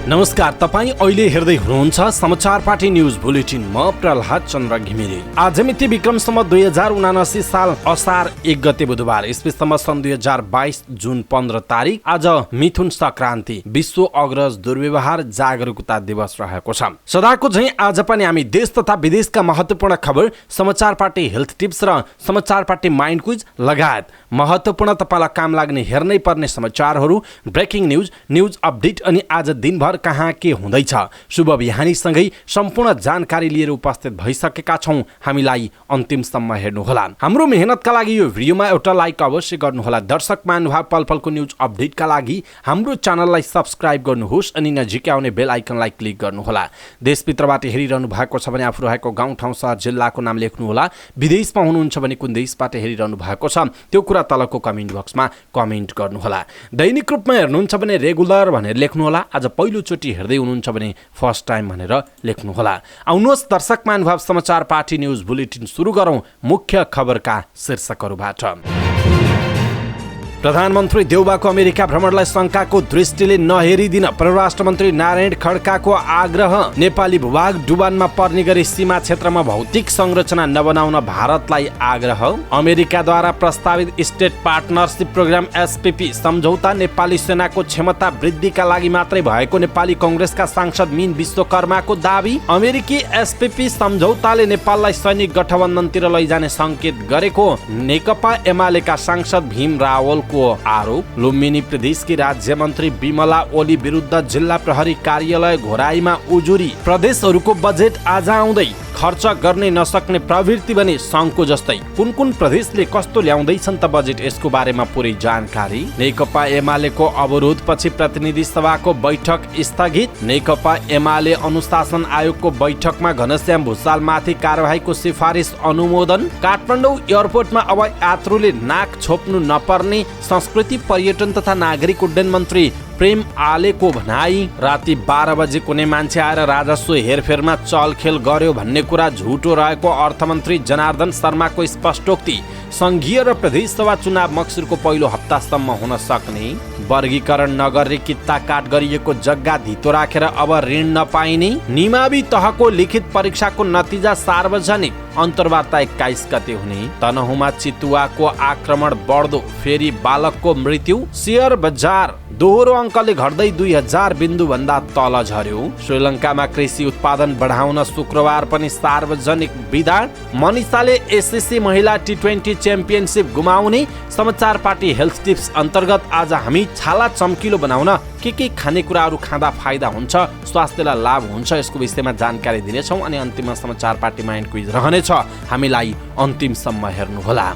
नमस्कार, तपाईँ अहिले हेर्दै हुनुहुन्छ समाचार पार्टी न्युज बुलेटिन। म प्रहलाद चन्द्र घिमिरे। आज मिति विक्रम सम्वत 2079 साल असार 1 गते बुधबार, इस्वी सम्वत सन् 2022 जुन 15 तारिक। आज मिथुन संक्रान्ति, विश्व अग्रज दुर्व्यवहार जागरुकता दिवस रहेको छ। सदाको झैं आज पनि हामी देश तथा विदेशका महत्त्वपूर्ण खबर, समाचार पार्टी हेल्थ टिप्स र समाचार पार्टी माइन्ड क्विज लगायत महत्त्वपूर्ण तपाईलाई काम लाग्ने हेर्नै पर्ने समाचारहरू, ब्रेकिङ न्युज, न्युज अपडेट अनि आज दिनभर कहाँ के हुँदैछ, शुभ बिहानीसँगै सम्पूर्ण जानकारी लिएर उपस्थित भइसकेका छौं। हामीलाई अन्तिमसम्म हेर्नुहोला। हाम्रो मेहनतका लागि यो भिडियोमा एउटा लाइक अवश्य गर्नुहोला। दर्शक महानुभाव, पल पलको न्युज अपडेटका लागि हाम्रो च्यानललाई सब्स्क्राइब गर्नुहोस् अनि नजिकै आउने बेल आइकनलाई क्लिक गर्नुहोला। देशभित्रबाट हेरिरहनु भएको छ भने आफू रहेको गाउँ, ठाउँ, शहर, जिल्लाको नाम लेख्नुहोला। विदेशमा हुनुहुन्छ भने कुन देशबाट हेरिरहनु भएको छ त्यो कुरा तलको कमेन्ट बक्समा कमेन्ट गर्नुहोला। दैनिक रूपमा हेर्नुहुन्छ भने रेगुलर भनेर लेख्नुहोला। आज पहिलोचोटि हेर्दै हुनुहुन्छ भने फर्स्ट टाइम भनेर लेख्नुहोला। आउनुहोस् दर्शक महानुभाव, समाचार पार्टी न्युज बुलेटिन सुरु गरौं मुख्य खबरका शीर्षकहरूबाट। प्रधानमन्त्री देउबाको अमेरिका भ्रमणलाई शंकाको दृष्टिले नहेरिदिन परराष्ट्र मन्त्री नारायण खड्काको आग्रह। नेपाली भूभाग डुबानमा पर्ने गरी सीमा क्षेत्रमा भौतिक संरचना नबनाउन भारतलाई आग्रह। अमेरिकाद्वारा प्रस्तावित स्टेट पार्टनरशिप प्रोग्राम एसपीपी सम्झौता नेपाली सेनाको क्षमता वृद्धिका लागि मात्रै भएको नेपाली कांग्रेसका सांसद मीन विश्वकर्माको दावी। अमेरिकी एसपीपी सम्झौताले नेपाललाई सैनिक गठबन्धनतिर लैजाने संकेत गरेको नेकपा एमालेका सांसद भीम रावल आरोप। लुम्बिनी प्रदेशकी राज्य मन्त्री विमला ओली विरुद्ध जिल्ला प्रहरी कार्यालय घोराईमा उजुरी। प्रदेशहरूको बजेट आज आउँदै खर्च गर्ने नसक्ने प्रवृत्ति भने शंको जस्तै। कुन कुन प्रदेशले कस्तो ल्याउँदैछन् त बजेट, यसको बारेमा पुरै जानकारी। नेकपा एमालेको अवरोधपछि प्रतिनिधि सभाको बैठक स्थगित। नेकपा एमाले अनुशासन आयोगको बैठकमा घनश्याम भुसालमाथि कारबाहीको सिफारिस अनुमोदन। काठमाडौँ एयरपोर्टमा अब यात्रुले नाक छोप्नु नपर्ने संस्कृति, पर्यटन तथा नागरिक उड्डयन मन्त्री प्रेम आलेको भनाई। राति 12 बजे कुनै मान्छे आएर राजस्व हेरफेरमा चलखेल गर्यो भन्ने कुरा झुटो रहेको अर्थमन्त्री जनार्दन शर्माको स्पष्टोक्ति। संघीय र प्रदेश सभा चुनाव मक्सिरको पहिलो हप्तासम्म हुन सक्ने। वर्गीकरण नगर्ने कित्ता काट गरिएको जग्गा धितो राखेर अब ऋण नपाइने। निमावि तहको लिखित परीक्षाको नतिजा सार्वजनिक। अन्तर्वार्ता 21 गते हुने। तनहुमा चितुवाको आक्रमण बढ्दो, फेरि बालकको मृत्यु। शेयर बजार दोहोरो अङ्कले घट्दै 2000 बिन्दु भन्दा तल झर्यो। श्रीलङ्कामा कृषि उत्पादन बढाउन शुक्रबार पनि सार्वजनिक बिदा। मनिषाले एसएससी महिला टी20 च्याम्पियनशिप गुमाउने। समाचार पार्टी हेल्थ टिप्स अन्तर्गत आज हामी छाला चम्किलो बनाउन के खानेकुराहरू खाँदा फाइदा हुन्छ, स्वास्थ्यलाई लाभ हुन्छ, यसको विषयमा जानकारी दिनेछौँ अनि अन्तिममा समाचार पार्टी माइन्ड क्विज रहनेछ। हामीलाई अन्तिमसम्म हेर्नुहोला।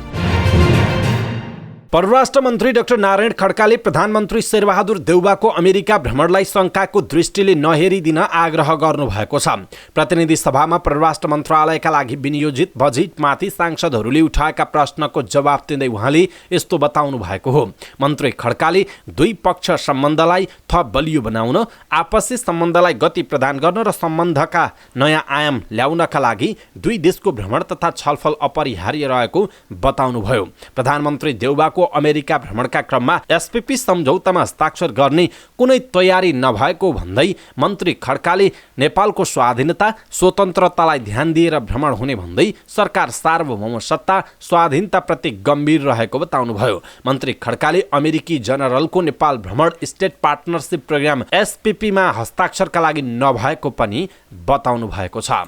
परराष्ट्र मन्त्री डाक्टर नारायण खड्काले प्रधानमन्त्री शेरबहादुर देउबाको अमेरिका भ्रमणलाई शंकाको दृष्टिले नहेरिदिन आग्रह गर्नुभएको छ। प्रतिनिधि सभामा परराष्ट्र मन्त्रालयका लागि विनियोजित बजेटमाथि सांसदहरूले उठाएका प्रश्नको जवाफ दिँदै उहाँले यस्तो बताउनु भएको हो। मन्त्री खड्काले दुई पक्ष सम्बन्धलाई थप बलियो बनाउन, आपसी सम्बन्धलाई गति प्रदान गर्न र सम्बन्धका नयाँ आयाम ल्याउनका लागि दुई देशको भ्रमण तथा छलफल अपरिहार्य रहेको बताउनुभयो। प्रधानमन्त्री देउबाको अमेरिका भ्रमणका क्रममा एसपीपी सम्झौतामा हस्ताक्षर गर्ने कुनै तयारी नभएको भन्दै मन्त्री खड्काले नेपालको स्वाधीनता, स्वतन्त्रतालाई ध्यान दिएर भ्रमण हुने भन्दै सरकार सार्वभौम सत्ता, स्वाधीनता प्रति गम्भीर रहेको बताउनुभयो। मन्त्री खड्काले अमेरिकी जनरलको नेपाल भ्रमण स्टेट पार्टनरशिप प्रोग्राम एसपीपीमा हस्ताक्षरका लागि नभएको पनि बताउनु भएको छ।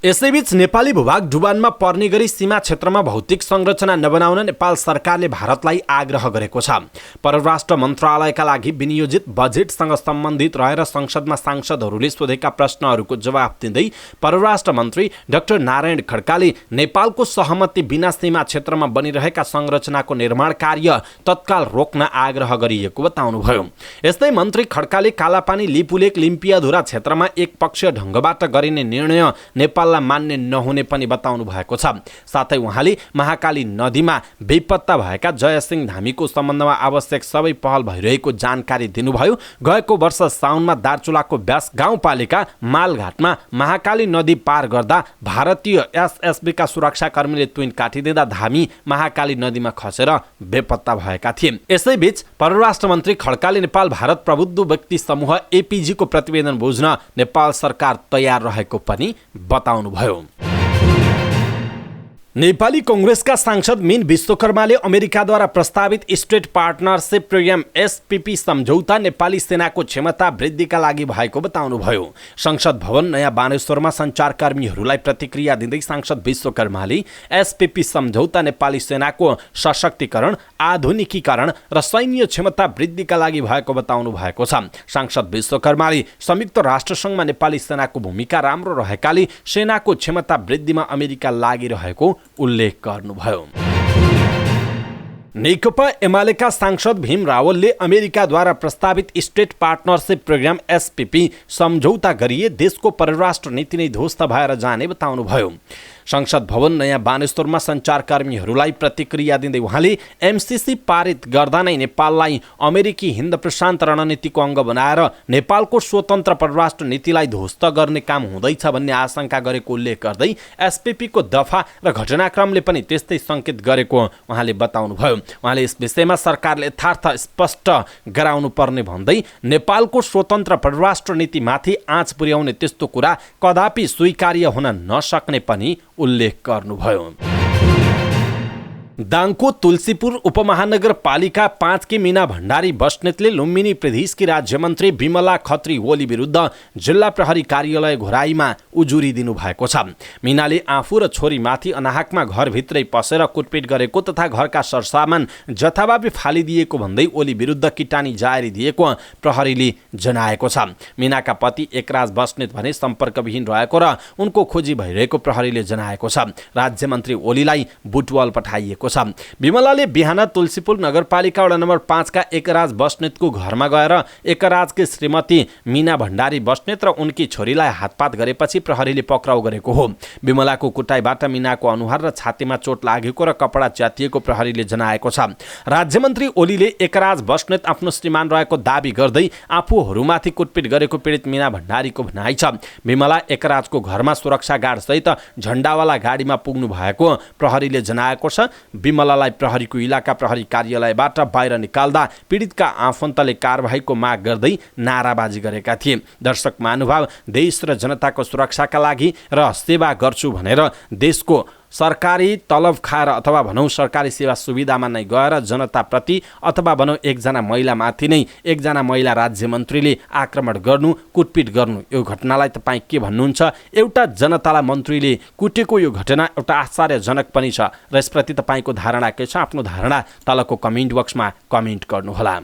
यसैबीच नेपाली भूभाग डुबानमा पर्ने गरी सीमा क्षेत्रमा भौतिक संरचना नबनाउन नेपाल सरकारले भारतलाई आग्रह गरेको छ। परराष्ट्र मन्त्रालयका लागि विनियोजित बजेटसँग सम्बन्धित रहेर संसदमा सांसदहरूले सोधेका प्रश्नहरूको जवाफ दिँदै परराष्ट्र मन्त्री डाक्टर नारायण खड्काले नेपालको सहमति बिना सीमा क्षेत्रमा बनिरहेका संरचनाको निर्माण कार्य तत्काल रोक्न आग्रह गरिएको बताउनुभयो। यस्तै मन्त्री खड्काले कालापानी, लिपुलेक, लिम्पियाधुरा क्षेत्रमा एकपक्षीय ढङ्गबाट गरिने निर्णय नेपाल नेपाललाई मान्ने नहुने पनि बताउनु भएको छ। साथै उहाँले महाकाली नदीमा बेपत्ता भएका जयसिंह धामीको सम्बन्धमा आवश्यक सबै पहल भइरहेको जानकारी दिनुभयो। गएको वर्ष साउनमा दार्चुलाको व्यास गाउँपालिका मालघाटमा महाकाली नदी पार गर्दा भारतीय एसएसबीका सुरक्षाकर्मीले तुइन काटिदिँदा धामी महाकाली नदीमा खसेर बेपत्ता भएका थिए। यसैबीच परराष्ट्र मन्त्री खड्काले नेपाल भारत प्रबुद्ध व्यक्ति समूह एपीजीको प्रतिवेदन बुझ्न नेपाल सरकार तयार रहेको पनि बताउनुभयो। नेपाली कांग्रेसका सांसद मीन विश्वकर्माले अमेरिकाद्वारा प्रस्तावित स्टेट पार्टनरशिप प्रोग्राम एसपीपी सम्झौता नेपाली सेनाको क्षमता वृद्धिका लागि भएको बताउनुभयो। संसद भवन नयाँ बानेश्वरमा सञ्चारकर्मीहरूलाई प्रतिक्रिया दिँदै सांसद विश्वकर्माले एसपीपी सम्झौता नेपाली सेनाको सशक्तिकरण, आधुनिकीकरण र सैन्य क्षमता वृद्धिका लागि भएको बताउनु भएको छ। सांसद विश्वकर्माले संयुक्त राष्ट्रसङ्घमा नेपाली सेनाको भूमिका राम्रो रहेकाले सेनाको क्षमता वृद्धिमा अमेरिका लागिरहेको उल्लेख गर्नुभयो। नेकपा एमालेका सांसद भीम रावलले अमेरिकाद्वारा प्रस्तावित स्टेट पार्टनरशिप प्रोग्राम एसपीपी सम्झौता गरिए देशको परराष्ट्र नीति नै ध्वस्त भएर जाने बताउनुभयो। संसद भवन नयाँ बानेश्वरमा सञ्चारकर्मीहरूलाई प्रतिक्रिया दिँदै उहाँले एमसीसी पारित गर्दा नै नेपाललाई अमेरिकी हिन्द प्रशान्त रणनीतिको अङ्ग बनाएर नेपालको स्वतन्त्र परराष्ट्र नीतिलाई ध्वस्त गर्ने काम हुँदैछ भन्ने आशंका गरेको उल्लेख गर्दै एसपीपीको दफा र घटनाक्रमले पनि त्यस्तै सङ्केत गरेको उहाँले बताउनुभयो। उहाँले यस विषयमा सरकारले यथार्थ स्पष्ट गराउनु पर्ने भन्दै नेपालको स्वतन्त्र परराष्ट्र नीतिमाथि आँच पुर्याउने त्यस्तो कुरा कदापि स्वीकार्य हुन नसक्ने पनि उल्लेख गर्नुभयो। दाङको तुलसीपुर उपमहानगरपालिका 5 की मीना भण्डारी बस्नेतले लुम्बिनी प्रदेशकी राज्यमन्त्री विमला खत्री ओली विरुद्ध जिल्ला प्रहरी कार्यालय घोराईमा उजुरी दिनुभएको छ। मीनाले आफू र छोरीमाथि अनाहकमा घरभित्रै पसेर कुटपिट गरेको तथा घरका सरसामान जथाभावी फालिदिएको भन्दै ओली विरुद्ध किटानी जारी दिएको प्रहरीले जनाएको छ। मीनाका पति एकराज बस्नेत भने सम्पर्कविहीन रहेको र उनको खोजी भइरहेको प्रहरीले जनाएको छ। राज्यमन्त्री ओलीलाई बुटवल पठाइएको छ। विमलाले बिहान तुलसीपुर नगरपालिका वडा नम्बर 5 का एकराज बस्नेतको घरमा गएर एकराजकी श्रीमती मीना भण्डारी बस्नेत र उनकी छोरीलाई हातपात गरेपछि प्रहरीले पक्राउ गरेको हो। विमलाको कुटाइबाट मीनाको अनुहार र छातीमा चोट लागेको र कपडा च्यातिएको प्रहरीले जनाएको छ। राज्यमन्त्री ओलीले एकराज बस्नेत आफ्नो श्रीमान रहेको दाबी गर्दै आफूहरूमाथि कुटपिट गरेको पीडित मीना भण्डारीको भनाइ छ। विमला एकराजको घरमा सुरक्षा गार्डसहित झण्डावाला गाडीमा पुग्नु भएको प्रहरीले जनाएको छ। विमलालाई प्रहरीको इलाका प्रहरी कार्यालयबाट बाहिर निकाल्दा पीडितका आफन्तले कारबाहीको माग गर्दै नाराबाजी गरेका थिए। दर्शक महानुभाव, देश र जनताको सुरक्षाका लागि र सेवा गर्छु भनेर देशको सरकारी तलब खाएर अथवा भनौँ सरकारी सेवा सुविधामा नै गएर जनताप्रति अथवा भनौँ एकजना महिलामाथि नै एकजना महिला राज्यमन्त्रीले आक्रमण गर्नु, कुटपिट गर्नु, यो घटनालाई तपाईँ के भन्नुहुन्छ? एउटा जनतालाई मन्त्रीले कुटेको यो घटना एउटा आश्चर्यजनक पनि छ र यसप्रति तपाईँको धारणा के छ? आफ्नो धारणा तलको कमेन्ट बक्समा कमेन्ट गर्नुहोला।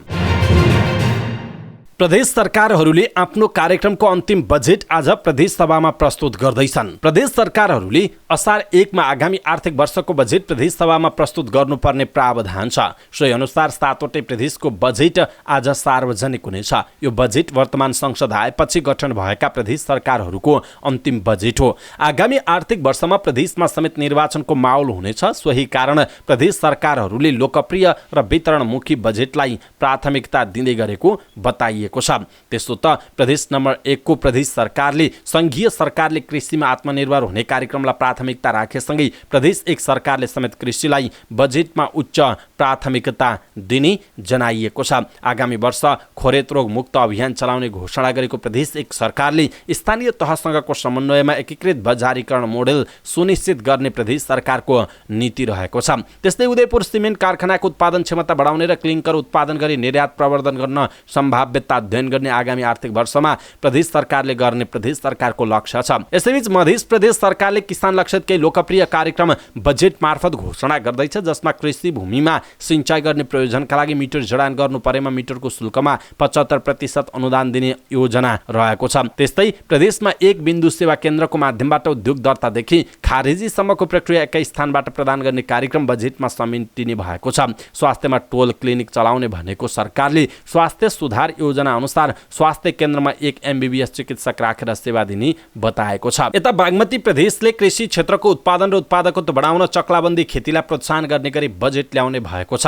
प्रदेश सरकारहरूले आफ्नो कार्यक्रमको अन्तिम बजेट आज प्रदेश सभामा प्रस्तुत गर्दैछन्। प्रदेश सरकारहरूले असार 1 मा आगामी आर्थिक वर्षको बजेट प्रदेश सभामा प्रस्तुत गर्नुपर्ने प्रावधान छ। सोही अनुसार 7वटै प्रदेशको बजेट आज सार्वजनिक हुनेछ। यो बजेट वर्तमान संसद आएपछि गठन भएका प्रदेश सरकारहरूको अन्तिम बजेट हो। आगामी आर्थिक वर्षमा प्रदेशमा समेत निर्वाचनको माहौल हुनेछ। सोही कारण प्रदेश सरकारहरूले लोकप्रिय र वितरणमुखी बजेटलाई प्राथमिकता दिँदै गरेको बताइएको छ। त्यसो त प्रदेश नम्बर 1 को प्रदेश सरकारले संघीय सरकारले कृषिमा आत्मनिर्भर हुने कार्यक्रमलाई प्राथमिकता राखेसँगै प्रदेश 1 सरकारले समेत कृषिलाई बजेटमा उच्च प्राथमिकता दिने जनाइएको छ। आगामी वर्ष खोरेत रोग मुक्त अभियान चलाउने घोषणा गरेको प्रदेश 1 सरकारले स्थानीय तहसँगको समन्वयमा एकीकृत बजारीकरण मोडेल सुनिश्चित गर्ने प्रदेश सरकारको नीति रहेको छ। त्यस्तै उदयपुर सिमेन्ट कारखानाको उत्पादन क्षमता बढाउने र क्लिङ्कर उत्पादन गरी निर्यात प्रवर्धन गर्न सम्भाव्यता अध्ययन गर्ने आगामी आर्थिक वर्षमा प्रदेश सरकारले गर्ने प्रदेश सरकारको लक्ष्य छ। यसैबीच मध्य प्रदेश सरकारले किसान लक्षित केही लोकप्रिय कार्यक्रम बजेट मार्फत घोषणा गर्दैछ, जसमा कृषि भूमिमा सिँचाइ गर्ने प्रयोजनका लागि मिटर जडान गर्नु परेमा मिटरको शुल्कमा 75% अनुदान दिने योजना रहेको छ। त्यस्तै प्रदेशमा एक बिन्दु सेवा केन्द्रको माध्यमबाट उद्योग दर्तादेखि खारेजीसम्मको प्रक्रिया एकै स्थानबाट प्रदान गर्ने कार्यक्रम बजेटमा समेटिने भएको छ। स्वास्थ्यमा टोल क्लिनिक चलाउने भनेको सरकारले स्वास्थ्य सुधार योजना अनुसार स्वास्थ्य केन्द्रमा 1 MBBS चिकित्सक राखेर सेवा दिने बताएको छ। यता बागमती प्रदेशले कृषि क्षेत्रको उत्पादन र उत्पादकत्व बढाउन चक्लाबन्दी खेतीलाई प्रोत्साहन गर्ने गरी बजेट ल्याउने भएको छ।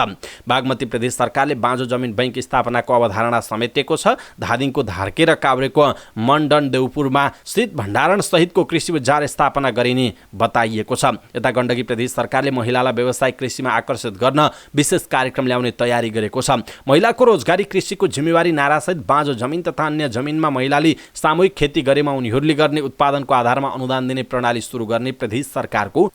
बागमती प्रदेश सरकारले बाँझो जमिन बैंक स्थापनाको अवधारणा समेटेको छ। धादिङको धार्के र काभ्रेको मण्डन देउपुरमा शीत भण्डारण सहितको कृषि बजार स्थापना गरिने बताइएको छ। यता गण्डकी प्रदेश सरकारले महिलालाई व्यावसायिक कृषिमा आकर्षित गर्न विशेष कार्यक्रम ल्याउने तयारी गरेको छ। महिलाको रोजगारी कृषिको जिम्मेवारी नारासहित बाँझो जमिन तथा अन्य जमिनमा महिलाले सामूहिक खेती गरेमा उनीहरूले गर्ने उत्पादनको आधारमा अनुदान दिने प्रणाली सुरु गर्ने प्रदेश सरकारको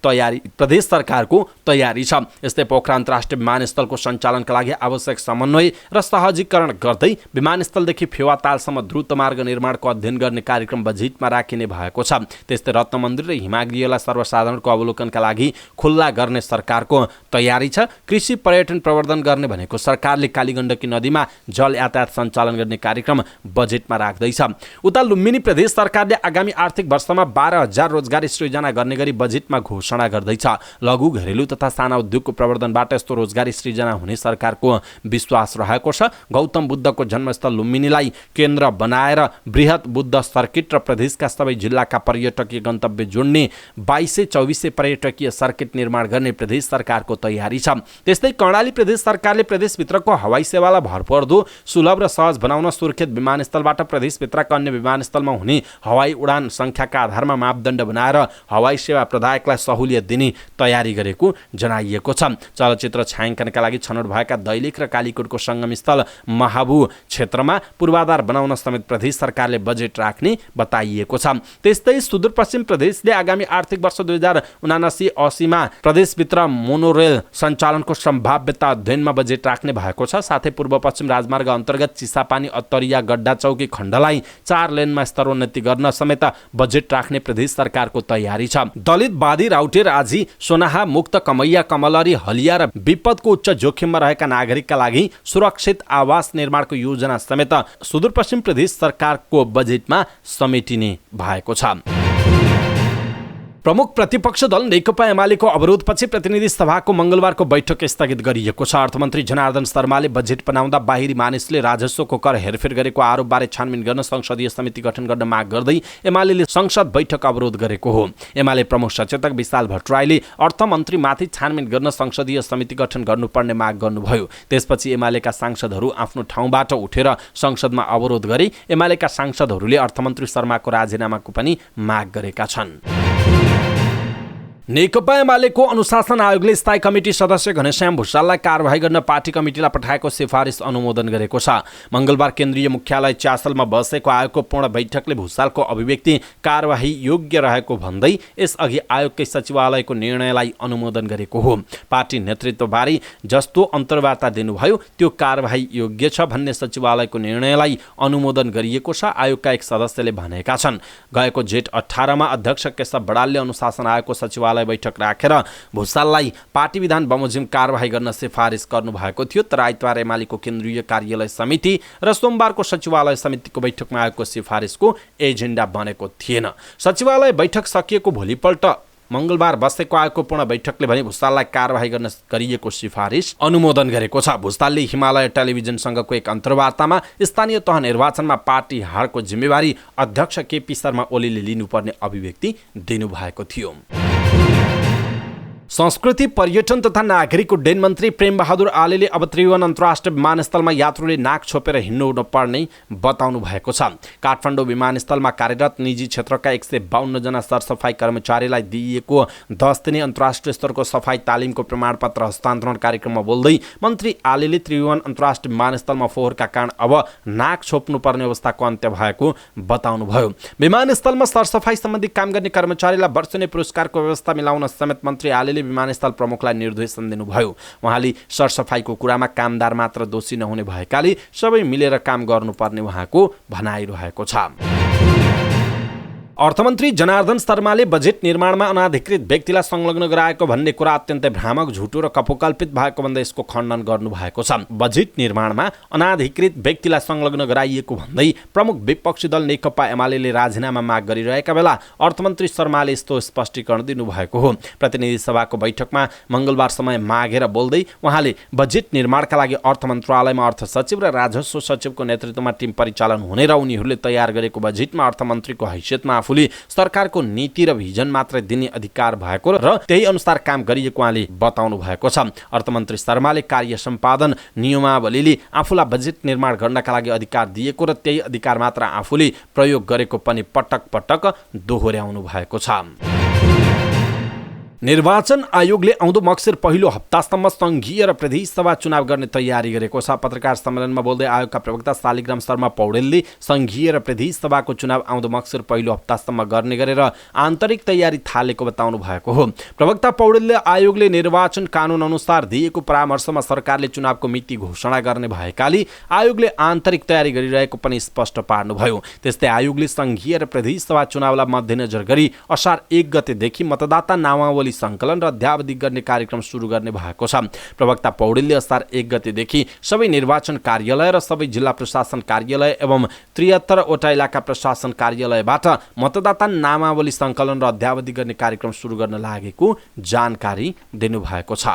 तयारी छ। यस्तै पोखरा अन्तर्राष्ट्रिय विमानस्थलको सञ्चालनका लागि आवश्यक समन्वय र सहजीकरण गर्दै विमानस्थलदेखि फेवातालसम्म द्रुत मार्ग निर्माणको अध्ययन गर्ने कार्यक्रम बजेटमा राखिने भएको छ। त्यस्तै रत्न मन्दिर र हिमागृहलाई सर्वसाधारणको अवलोकनका लागि खुल्ला गर्ने सरकारको तयारी छ। कृषि पर्यटन प्रवर्धन गर्ने भनेको सरकारले कालीगण्डकी नदीमा जल यातायात सञ्चालन गर्ने कार्यक्रम बजेटमा राख्दैछ। उता लुम्बिनी प्रदेश सरकारले आगामी आर्थिक वर्षमा 12,000 रोजगारी सृजना गर्ने गरी बजेटमा घोषणा गर्दैछ। लघु घरेलु तथा साना उद्योगको प्रवर्धनबाट यस्तो रोजगारी सृजना हुने सरकारको विश्वास रहेको छ। गौतम बुद्धको जन्मस्थल लुम्बिनीलाई केन्द्र बनाएर बृहत बुद्ध सर्किट र प्रदेशका सबै जिल्लाका पर्यटकीय गन्तव्य जोड्ने 2200-2400 पर्यटकीय सर्किट निर्माण गर्ने प्रदेश सरकारको तयारी छ। त्यस्तै कर्णाली प्रदेश सरकारले प्रदेशभित्रको हवाई सेवालाई भरपर्दो सुलभ र सहज बनाउन सुर्खेत विमानस्थलबाट प्रदेशभित्रका अन्य विमानस्थलमा हुने हवाई उडान सङ्ख्याका आधारमा मापदण्ड बनाएर हवाई सेवा प्रदायकलाई सहुलियत दिने तयारी गरेको जनाइएको छ। चलचित्र छायाङ्कनका लागि छनौट भएका दैलेख र कालीकोटको सङ्गमस्थल महाबु क्षेत्रमा पूर्वाधार बनाउन समेत प्रदेश सरकारले बजेट राख्ने बताइएको छ। त्यस्तै सुदूरपश्चिम प्रदेशले आगामी आर्थिक वर्ष 2079-80 मा प्रदेशभित्र मोनोरेल सञ्चालनको सम्भाव्यता अध्ययनमा बजेट राख्ने भएको छ। साथै पूर्व पश्चिम राजमार्ग अन्तर्गत चिसापानी अत्तरिया गड्डा चौकी खण्डलाई 4 लेनमा स्तरोन्नति गर्न समेत बजेट राख्ने प्रदेश सरकारको तयारी छ। दलित बादी राउटे राजी सोनाहा मुक्त कमैया कमलरी हलिया र विपदको उच्च जोखिममा रहेका नागरिकका लागि सुरक्षित आवास निर्माणको योजना समेत सुदूरपश्चिम प्रदेश सरकारको बजेटमा समेटिने भएको छ। प्रमुख प्रतिपक्ष दल नेकपा एमालेको अवरोधपछि प्रतिनिधि सभाको मंगलबारको बैठक स्थगित गरिएको छ। अर्थमन्त्री जनार्दन शर्माले बजेट बनाउँदा बाहिरी मानिसले राजस्वको कर हेरफेर गरेको आरोपबारे छानबिन गर्न संसदीय समिति गठन गर्न माग गर्दै एमालेले संसद बैठक अवरोध गरेको हो। एमाले प्रमुख सचेतक विशाल भट्टराईले अर्थमन्त्रीमाथि छानबिन गर्न संसदीय समिति गठन गर्नुपर्ने माग गर्नुभयो। त्यसपछि एमालेका सांसदहरू आफ्नो ठाउँबाट उठेर संसदमा अवरोध गरे। एमालेका सांसदहरूले अर्थमन्त्री शर्माको राजीनामाको पनि माग गरेका छन्। नेकपा एमालेको अनुशासन आयोगले स्थायी कमिटी सदस्य घनश्याम भुसाललाई कारवाही गर्न पार्टी कमिटीलाई पठाएको सिफारिस अनुमोदन गरेको छ। मंगलबार केन्द्रीय मुख्यालय च्यासलमा बसेको आयोगको पूर्ण बैठकले भुसालको अभिव्यक्ति कारवाही योग्य रहेको भन्दै यसअघि आयोगकै सचिवालयको निर्णयलाई अनुमोदन गरेको हो। पार्टी नेतृत्वबारे जस्तो अन्तर्वार्ता दिनुभयो त्यो कारवाही योग्य छ भन्ने सचिवालयको निर्णयलाई अनुमोदन गरिएको छ, आयोगका एक सदस्यले भनेका छन्। गएको जेठ 18 मा अध्यक्ष केशव बडालले अनुशासन आयोगको सचिवालय बैठक राखेर भुसाललाई पार्टी विधान बमोजिम कारवाही गर्न सिफारिस गर्नुभएको थियो। तर आइतबार एमालेको केन्द्रीय कार्यालय समिति र सोमबारको सचिवालय समितिको बैठकमा आयोगको सिफारिसको एजेन्डा बनेको थिएन। सचिवालय बैठक सकिएको भोलिपल्ट मंगलबार बसेको आयोगको पूर्ण बैठकले भने भुसाललाई कारवाही गर्न गरिएको सिफारिस अनुमोदन गरेको छ। भुसालले हिमालय टेलिभिजनसँगको एक अन्तर्वार्तामा स्थानीय तह निर्वाचनमा पार्टी हारको जिम्मेवारी अध्यक्ष केपी शर्मा ओलीले लिनुपर्ने अभिव्यक्ति दिनुभएको थियो। संस्कृति पर्यटन तथा नागरिक उड्डयन मन्त्री प्रेमबहादुर आलेले अब त्रिभुवन अन्तर्राष्ट्रिय विमानस्थलमा यात्रुले नाक छोपेर हिँड्नु नपर्ने बताउनु भएको छ। काठमाडौँ विमानस्थलमा कार्यरत निजी क्षेत्रका 152 जना सरसफाई कर्मचारीलाई दिइएको 10 दिने अन्तर्राष्ट्रिय स्तरको सफाई तालिमको प्रमाणपत्र हस्तान्तरण कार्यक्रममा बोल्दै मन्त्री आलेले त्रिभुवन अन्तर्राष्ट्रिय विमानस्थलमा फोहोरका कारण अब नाक छोप्नुपर्ने अवस्थाको अन्त्य भएको बताउनुभयो। विमानस्थलमा सरसफाई सम्बन्धी काम गर्ने कर्मचारीलाई वर्षेनी पुरस्कारको व्यवस्था मिलाउन समेत मन्त्री आलेले विमानस्थल प्रमुखलाई निर्देशन दिनुभयो। उहाँले सरसफाईको कुरामा कामदार मात्र दोषी नहुने भएकाले सबै मिलेर काम गर्नुपर्ने उहाँको भनाइरहेको छ। अर्थमन्त्री जनार्दन शर्माले बजेट निर्माणमा अनाधिकृत व्यक्तिलाई संलग्न गराएको भन्ने कुरा अत्यन्तै भ्रामक, झुटो र कपोकल्पित भएको भन्दै यसको खण्डन गर्नुभएको छ। बजेट निर्माणमा अनाधिकृत व्यक्तिलाई संलग्न गराइएको भन्दै प्रमुख विपक्षी दल नेकपा एमाले राजीनामा माग गरिरहेका बेला अर्थमन्त्री शर्माले यस्तो स्पष्टीकरण दिनुभएको हो। प्रतिनिधि सभाको बैठकमा मंगलबार समय मागेर बोल्दै उहाँले बजेट निर्माणका लागि अर्थ मन्त्रालयमा अर्थ सचिव र राजस्व सचिवको नेतृत्वमा टिम परिचालन हुने र उनीहरूले तयार गरेको बजेटमा अर्थमन्त्रीको हैसियतमा आफूले सरकारको नीति र भिजन मात्रै दिने अधिकार भएको र त्यही अनुसार काम गरिएको उहाँले बताउनु भएको छ। अर्थमन्त्री शर्माले कार्य सम्पादन नियमावलीले आफूलाई बजेट निर्माण गर्नका लागि अधिकार दिएको र त्यही अधिकार मात्र आफूले प्रयोग गरेको पनि पटक पटक दोहोर्याउनु भएको छ। निर्वाचन आयोगले आउँदो मक्सिर पहिलो हप्तासम्म संघीय र प्रदेश सभा चुनाव गर्ने तयारी गरेको छ। पत्रकार सम्मेलनमा बोल्दै आयोगका प्रवक्ता शालिग्राम शर्मा पौडेलले संघीय र प्रदेश सभाको चुनाव आउँदो मक्सिर पहिलो हप्तासम्म गर्ने गरेर आन्तरिक तयारी थालेको बताउनु भएको हो। प्रवक्ता पौडेलले आयोगले निर्वाचन कानुन अनुसार दिएको परामर्शमा सरकारले चुनावको मिति घोषणा गर्ने भएकाले आयोगले आन्तरिक तयारी गरिरहेको पनि स्पष्ट पार्नुभयो। त्यस्तै आयोगले संघीय र प्रदेश सभा चुनावलाई मध्यनजर गरी असार 1 गतेदेखि मतदाता नामावली संकलन र अध्यावधि गर्ने कार्यक्रम सुरु गर्ने भएको छ। प्रवक्ता पौडेलले असार 1 गतेदेखि सबै निर्वाचन कार्यालय र सबै जिल्ला प्रशासन कार्यालय एवं 73 वटा इलाका प्रशासन कार्यालयबाट मतदाता नामावली संकलन र अध्यावधि गर्ने कार्यक्रम सुरु गर्न लागेको जानकारी दिनुभएको छ।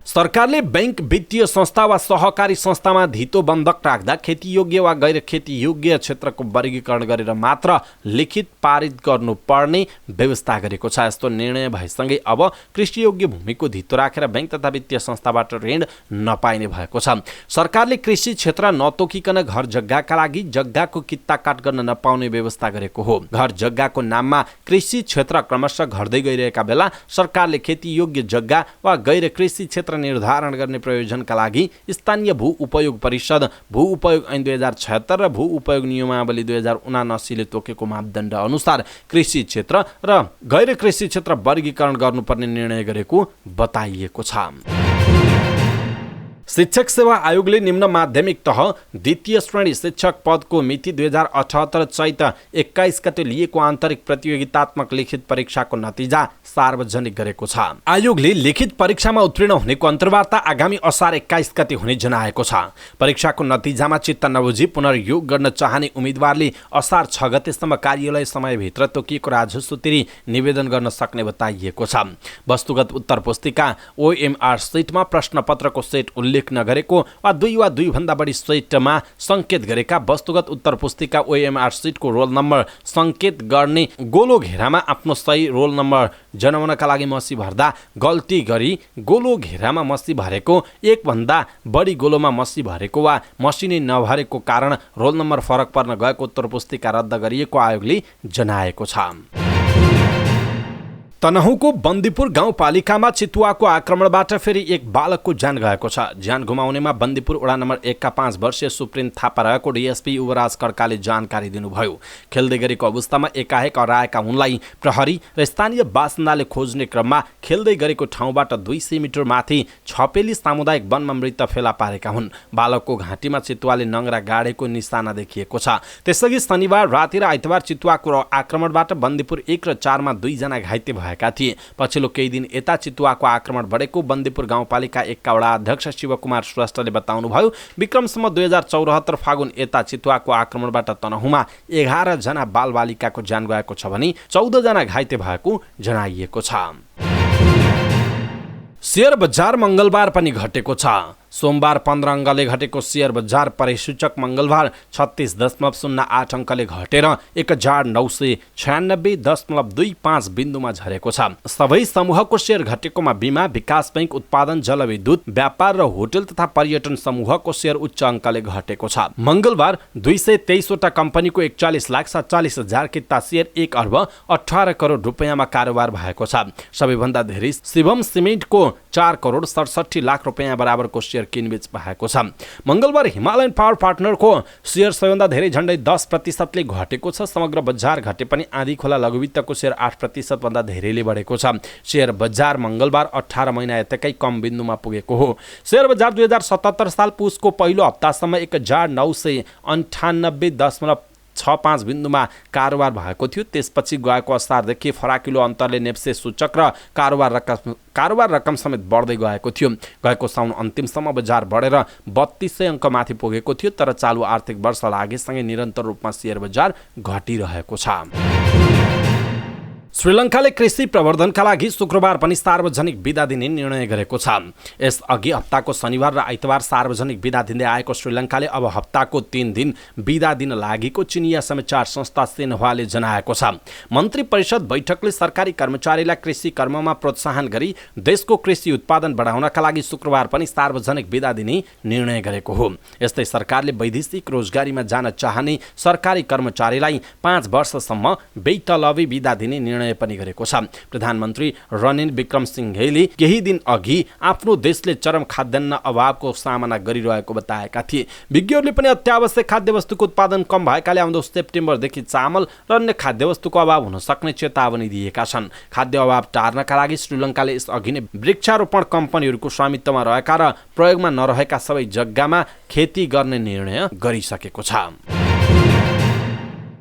सरकारले बैंक, वित्तीय संस्था वा सहकारी संस्थामा धितो बन्धक राख्दा खेतीयोग्य वा गैर खेतीयोग्य क्षेत्रको वर्गीकरण गरेर मात्र लिखित पारित गर्नुपर्ने व्यवस्था गरेको छ। यस्तो निर्णय भएसँगै अब कृषियोग्य भूमिको धितो राखेर बैंक तथा वित्तीय संस्थाबाट ऋण नपाइने भएको छ। सरकारले कृषि क्षेत्र नतोकिकन घर जग्गाका लागि जग्गाको कित्ता काट गर्न नपाउने व्यवस्था गरेको हो। घर जग्गाको नाममा कृषि क्षेत्र क्रमशः घट्दै गइरहेका बेला सरकारले खेतीयोग्य जग्गा वा गैर कृषि क्षेत्र निर्धारण गर्ने प्रयोजनका लागि स्थानीय भू उपयोग परिषद, भू उपयोग ऐन 2076 र भू उपयोग नियमावली 2079 ले तोकेको मापदण्ड अनुसार कृषि क्षेत्र र गैर कृषि क्षेत्र वर्गीकरण गर्नुपर्ने निर्णय गरेको बताइएको छ। शिक्षक सेवा आयोगले निम्न माध्यमिक तह द्वितीय श्रेणी शिक्षक पदको मिति 2078 चैत 21 गते लिएको आन्तरिक प्रतियोगितात्मक लिखित परीक्षाको नतिजा सार्वजनिक गरेको छ। आयोगले लिखित परीक्षामा उत्तीर्ण हुनेको अन्तर्वार्ता आगामी असार 21 गते हुने जनाएको छ। परीक्षाको नतिजामा चित्त नबुझी पुनर्योग गर्न चाहने उम्मेदवारले असार 6 गतेसम्म कार्यालय समयभित्र तोकिएको राजस्व तिरी निवेदन गर्न सक्ने बताइएको छ। वस्तुगत उत्तर पुस्तिका OMR सेटमा प्रश्नपत्रको सेट उल्लेख नगरेको वा 2 वा 2 भन्दा बढी सेटमा संकेत गरेका वस्तुगत उत्तर पुस्तिका OMR सेटको रोल नम्बर संकेत गर्ने गोलो घेरामा आफ्नो सही रोल नम्बर जनाउनका लागि मसी भर्दा गल्ती गरी गोलो घेरामा मसी भरेको, 1 भन्दा बढी गोलोमा मसी भरेको वा मसी नै नभरेको कारण रोल नम्बर फरक पर्न गएको उत्तर पुस्तिका रद्द गरिएको आयोगले जनाएको छ। तनहुँको बन्दीपुर गाउँपालिकामा चितुवाको आक्रमणबाट फेरि एक बालकको ज्यान गएको छ। ज्यान गुमाउनेमा बन्दीपुर वडा नम्बर 1 का 5 वर्षीय सुप्रिम थापा रहेको DSP युवराज खड्काले जानकारी दिनुभयो। खेल्दै गरेको अवस्थामा एकाएक हराएका उनलाई प्रहरी र स्थानीय बासिन्दाले खोज्ने क्रममा खेल्दै गरेको ठाउँबाट 200 मिटर माथि छपेली सामुदायिक वनमा मृत फेला पारेका हुन्। बालकको घाँटीमा चितुवाले नङ्ग्रा गाडेको निशाना देखिएको छ। त्यसअघि शनिबार राति र आइतबार चितुवाको आक्रमणबाट बन्दीपुर 1 र 4 मा 2 जना घाइते भएका थिए। पछिल्लो केही दिन यता चितुवाको आक्रमण बढेको बन्दीपुर गाउँपालिका 1 का वडा अध्यक्ष शिवकुमार श्रेष्ठले बताउनुभयो। विक्रमसम्म 2074 फागुन यता चितुवाको आक्रमणबाट तनहुँमा 11 जना बालबालिकाको ज्यान गएको छ भने 14 जना घाइते भएको जनाइएको छ। शेयर बजार मंगलबार पनि घटेको छ। सोमबार 15 अङ्कले घटेको शेयर बजार परिसूचक मंगलबार 36.08 अङ्कले घटेर 1996.25 बिन्दुमा झरेको छ। सबै समूहको शेयर घटेकोमा बीमा, विकास बैंक, उत्पादन, जलविद्युत, व्यापार र होटल तथा पर्यटन समूहको शेयर उच्च अङ्कले घटेको छ। मंगलबार 223 वटा कम्पनीको 41,47,000 किता शेयर 1 अर्ब 18 करोड रुपैयाँमा कारोबार भएको छ। सबैभन्दा धेरै शिवम सिमेन्टको 4 करोड 67 लाख रुपैयाँ बराबरको शेयर किनबेच भएको छ। मंगलबार हिमालयन पावर पार्टनरको शेयर सबैभन्दा धेरै झण्डै 10% घटेको छ। समग्र बजार घटे पनि आँधी खोला लघुवित्तको शेयर 8% भन्दा धेरैले बढेको छ। शेयर बजार मंगलबार 18 महिना यतिकै कम बिन्दुमा पुगेको हो। शेयर बजार 2077 साल पुसको पहिलो हप्तासम्म 1998.43 6.5 बिन्दुमा कारोबार भएको थियो। त्यसपछि गएको असारदेखि फराकिलो अन्तरले नेप्से सूचक र कारोबार रकम समेत बढ्दै गएको थियो। गएको साउन अन्तिमसम्म बजार बढेर 3200 अङ्कमाथि पुगेको थियो, तर चालु आर्थिक वर्ष लागेसँगै निरन्तर रूपमा शेयर बजार घटिरहेको छ। श्रीलङ्काले कृषि प्रवर्धनका लागि शुक्रबार पनि सार्वजनिक बिदा दिने निर्णय गरेको छ। यसअघि हप्ताको शनिबार र आइतबार सार्वजनिक बिदा दिँदै आएको श्रीलङ्काले अब हप्ताको 3 दिन बिदा दिन लागेको चिनिया समाचार संस्था सिन्ह्वाले जनाएको छ। मन्त्री परिषद बैठकले सरकारी कर्मचारीलाई कृषि कर्ममा प्रोत्साहन गरी देशको कृषि उत्पादन बढाउनका लागि शुक्रबार पनि सार्वजनिक बिदा दिने निर्णय गरेको हो। यस्तै सरकारले वैदेशिक रोजगारीमा जान चाहने सरकारी कर्मचारीलाई 5 वर्षसम्म बेतलबी बिदा दिने निर्णय पनि गरेको छ। प्रधानमन्त्री रनिल विक्रमसिंघेले केही दिन अघि आफ्नो देशले चरम खाद्यान्न अभावको सामना गरिरहेको बताएका थिए। विज्ञहरूले पनि अत्यावश्यक खाद्यवस्तुको उत्पादन कम भएकाले आउँदो सेप्टेम्बरदेखि चामल र अन्य खाद्यवस्तुको अभाव हुन सक्ने चेतावनी दिएका छन्। खाद्य अभाव टार्नका लागि श्रीलङ्काले यसअघि नै वृक्षारोपण कम्पनीहरूको स्वामित्वमा रहेका र प्रयोगमा नरहेका सबै जग्गामा खेती गर्ने निर्णय गरिसकेको छ।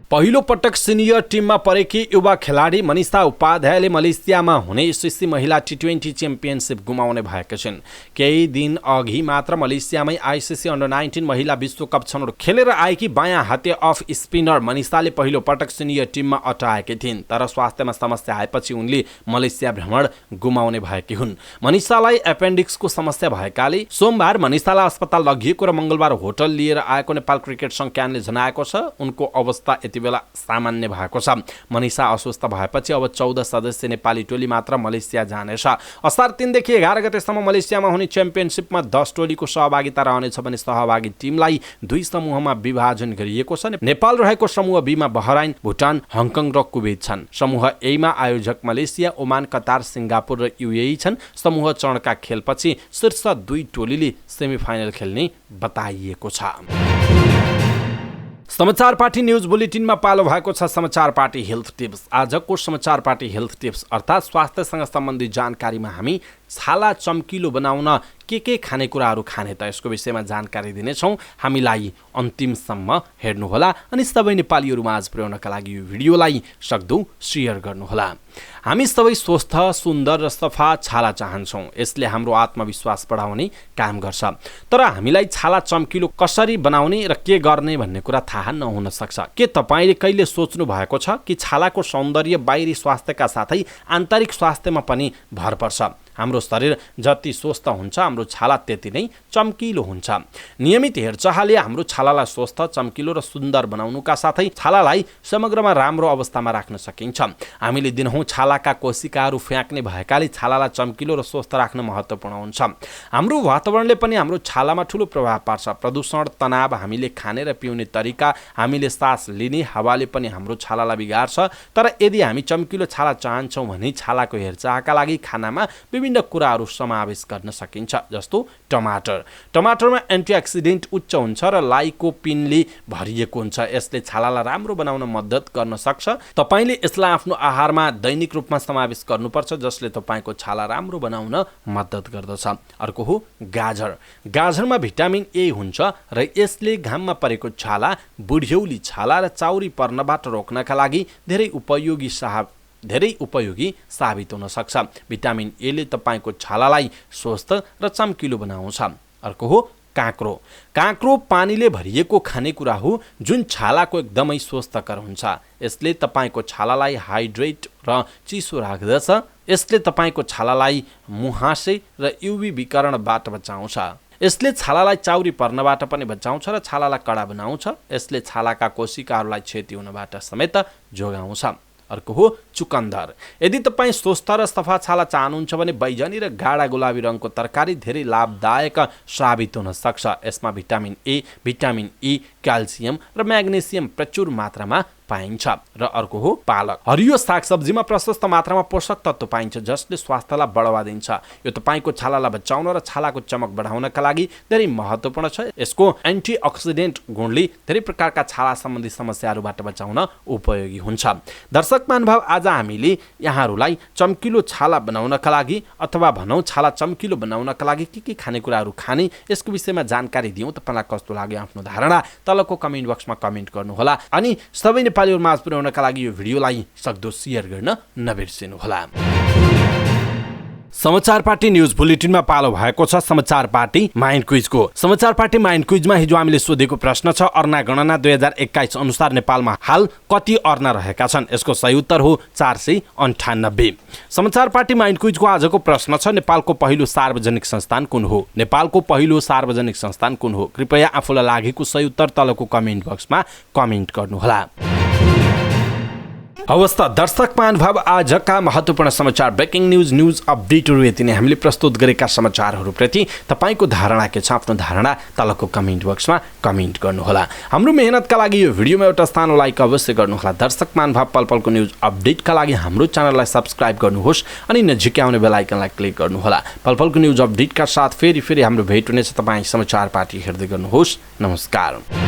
पहिलो पटक सिनियर टिममा परेकी युवा खेलाडी मनिषा उपाध्यायले मलेसियामा हुने एसएससी महिला टी20 च्याम्पियनसिप गुमाउने भएका छिन्। केही दिन अघि मात्र मलेसियामै आइसिसी अन्डर-19 महिला विश्वकप छनौट खेलेर आएकी बायाँ हाते अफ स्पिनर मनिषाले पहिलो पटक सिनियर टिममा अटाएकी थिइन्, तर स्वास्थ्यमा समस्या आएपछि उनले मलेसिया भ्रमण गुमाउने भएकी हुन्। मनिषालाई एपेन्डिक्सको समस्या भएकाले सोमबार मनिषालाई अस्पताल लगिएको र मङ्गलबार होटल लिएर आएको नेपाल क्रिकेट संघले जनाएको छ। उनको अवस्था बेला सामान्य भएको छ। मनिषा अस्वस्थ भएपछि अब 14 सदस्य नेपाली टोली मात्र मलेसिया जानेछ। असार 3 देखि 11 गतेसम्म मलेसियामा हुने च्याम्पियनसिपमा 10 टोलीको सहभागिता रहनेछ भने सहभागी टिमलाई 2 समूहमा विभाजन गरिएको छ। नेपाल रहेको समूह बी मा बहराइन, भुटान, हङकङ र कुवेत छन्। समूह ए मा आयोजक मलेसिया, ओमान, कतार, सिङ्गापुर र युएई छन्। समूह चरणका खेलपछि शीर्ष 2 टोलीले सेमिफाइनल खेल्ने बताइएको छ। समाचार पार्टी न्यूज बुलेटिनमा पालो भएको छ समाचार पार्टी हेल्थ टिप्स। आजको समाचार पार्टी हेल्थ टिप्स अर्थात् स्वास्थ्यसँग सम्बन्धित जानकारीमा हामी छाला चम्किलो बनाउन के खानेकुराहरू खाने त यसको विषयमा जानकारी दिनेछौँ। हामीलाई अन्तिमसम्म हेर्नुहोला अनि सबै नेपालीहरू माझ पुर्याउनका लागि यो भिडियोलाई सक्दो सेयर गर्नुहोला। हामी सबै स्वस्थ, सुन्दर र सफा छाला चाहन्छौँ। यसले हाम्रो आत्मविश्वास बढाउने काम गर्छ। तर हामीलाई छाला चम्किलो कसरी बनाउने र के गर्ने भन्ने कुरा थाहा नहुन सक्छ। के तपाईँले कहिले सोच्नु भएको छ कि छालाको सौन्दर्य बाहिरी स्वास्थ्यका साथै आन्तरिक स्वास्थ्यमा पनि भर पर्छ? हाम्रो शरीर जति स्वस्थ हुन्छ हाम्रो छाला त्यति नै चम्किलो हुन्छ। नियमित हेरचाहले हाम्रो छालालाई स्वस्थ, चम्किलो र सुन्दर बनाउनुका साथै छालालाई समग्रमा राम्रो अवस्थामा राख्न सकिन्छ। हामीले दिनहुँ छालाका कोशिकाहरू फ्याँक्ने भएकाले छालालाई चम्किलो र स्वस्थ राख्न महत्त्वपूर्ण हुन्छ। हाम्रो वातावरणले पनि हाम्रो छालामा ठुलो प्रभाव पार्छ। प्रदूषण, तनाव, हामीले खाने र पिउने तरिका, हामीले सास लिने हावाले पनि हाम्रो छालालाई बिगार्छ। तर यदि हामी चम्किलो छाला चाहन्छौँ भने छालाको हेरचाहका लागि खानामा विभिन्न कुराहरू समावेश गर्न सकिन्छ। जस्तो टमाटरमा एन्टिअक्सिडेन्ट उच्च हुन्छ र लाइकोपिनले भरिएको हुन्छ। यसले छालालाई राम्रो बनाउन मद्दत गर्न सक्छ। तपाईँले यसलाई आफ्नो आहारमा दैनिक रूपमा समावेश गर्नुपर्छ, जसले तपाईँको छाला राम्रो बनाउन मद्दत गर्दछ। अर्को हो गाजरमा भिटामिन ए हुन्छ र यसले घाममा परेको छाला, बुढ्यौली छाला र चाउरी पर्नबाट रोक्नका लागि धेरै उपयोगी साबित हुन सक्छ। भिटामिन ए ले तपाईँको छालालाई स्वस्थ र चम्किलो बनाउँछ। अर्को हो काँक्रो पानीले भरिएको खानेकुरा हो जुन छालाको एकदमै स्वस्थकर हुन्छ। यसले तपाईँको छालालाई हाइड्रेट र चिसो राख्दछ। यसले तपाईँको छालालाई मुहासे र युभी विकिरणबाट बचाउँछ। यसले छालालाई चाउरी पर्नबाट पनि बचाउँछ र छालालाई कडा बनाउँछ। यसले छालाका कोशिकाहरूलाई क्षति हुनबाट समेत जोगाउँछ। अर्को हो चुकन्दर। यदि तपाईँ स्वस्थ र सफा छाला चाहनुहुन्छ भने बैजनी र गाढा गुलाबी रङको तरकारी धेरै लाभदायक साबित हुन सक्छ। यसमा vitamin A, vitamin E, calcium र म्याग्नेसियम प्रचुर मात्रामा पाइन्छ र अर्को हो पालक। हरियो सागसब्जीमा प्रशस्त मात्रामा पोषक तत्त्व पाइन्छ जसले स्वास्थ्यलाई बढावा दिन्छ। यो तपाईँको छालालाई बचाउन र छालाको चमक बढाउनका लागि धेरै महत्त्वपूर्ण छ। यसको एन्टिअक्सिडेन्ट गुणले धेरै प्रकारका छाला सम्बन्धी समस्याहरूबाट बचाउन उपयोगी हुन्छ। दर्शक महानुभाव, आज हामीले यहाँहरूलाई चम्किलो छाला बनाउनका लागि अथवा भनौँ छाला चम्किलो बनाउनका लागि के खानेकुराहरू खाने यसको विषयमा जानकारी दियौँ। तपाईँलाई कस्तो लाग्यो आफ्नो धारणा तलको कमेन्ट बक्समा कमेन्ट गर्नुहोला अनि सबै नेपालीहरू माझ पुर्याउनका लागि यो भिडियोलाई सक्दो सेयर गर्न नबिर्सिनुहोला। समाचार पार्टी न्यूज बुलेटिनमा पालो भएको छ समाचार पार्टी माइन्ड क्विजको। समाचार पार्टी माइन्ड क्विजमा हिजो हामीले सोधेको प्रश्न छ अर्ना गणना 2021 अनुसार नेपालमा हाल कति अर्ना रहेका छन्? यसको सही उत्तर हो 498। समाचार पार्टी माइन्ड क्विजको आजको प्रश्न छ नेपालको पहिलो सार्वजनिक संस्थान कुन हो? नेपालको पहिलो सार्वजनिक संस्थान कुन हो? कृपया आफूलाई लागेको सही उत्तर तलको कमेन्ट बक्समा कमेन्ट गर्नुहोला। अवस्था दर्शक महानुभाव, आजका महत्त्वपूर्ण समाचार ब्रेकिङ न्युज अपडेटहरू यति नै। हामीले प्रस्तुत गरेका समाचारहरूप्रति तपाईँको धारणा के छ? आफ्नो धारणा तलको कमेन्ट बक्समा कमेन्ट गर्नुहोला। हाम्रो मेहनतका लागि यो भिडियोमा एउटा स्थान लाइक अवश्य गर्नुहोला। दर्शक महानुभाव, पल पलको न्युज अपडेटका लागि हाम्रो च्यानललाई सब्स्क्राइब गर्नुहोस् अनि नजिकै आउने बेल आइकनलाई क्लिक गर्नुहोला। पल पलको न्युज अपडेटका साथ फेरि हाम्रो भेट हुनेछ। तपाईँ समाचार पार्टी हेर्दै गर्नुहोस्। नमस्कार।